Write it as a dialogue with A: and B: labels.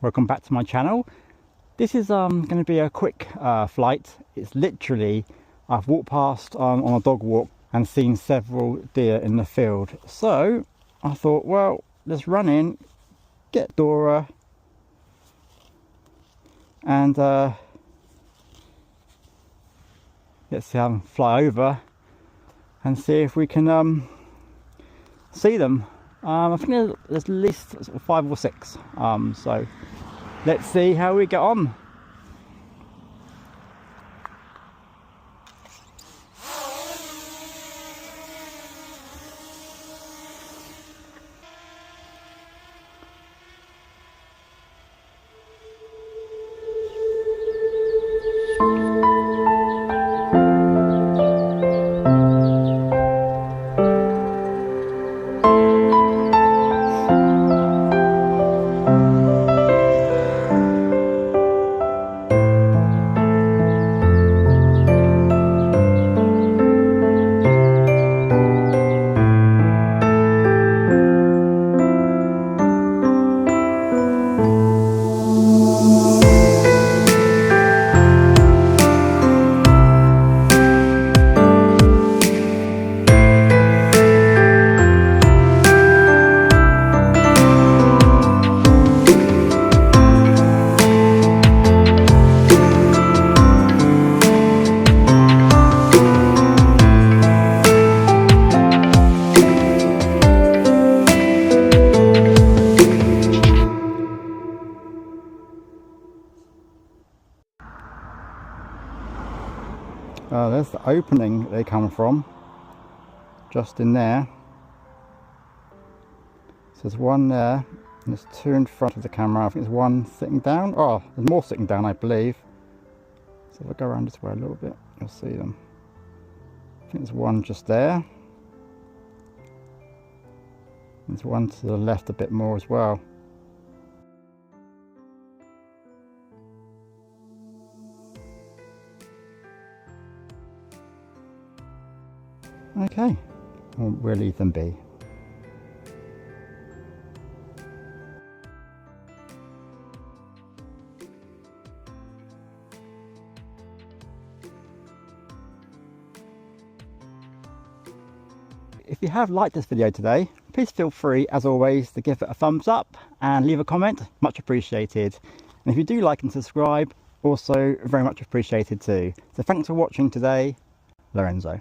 A: welcome back to my channel. This is going to be a quick flight. It's literally, I've walked past on a dog walk and seen several deer in the field, so I thought, well, let's run in, get Dora, and let's fly over and see if we can see them. I think there's at least 5 or 6, so let's see how we get on. There's the opening they come from, just in there. So there's one there, and there's 2 in front of the camera. I think there's 1 sitting down. Oh, there's more sitting down, I believe. So if I go around this way a little bit, you'll see them. I think there's 1 just there. There's 1 to the left a bit more as well. Okay, we'll leave them be. If you have liked this video today, please feel free, as always, to give it a thumbs up and leave a comment. Much appreciated. And if you do like and subscribe, also very much appreciated too. So thanks for watching today. Lorenzo.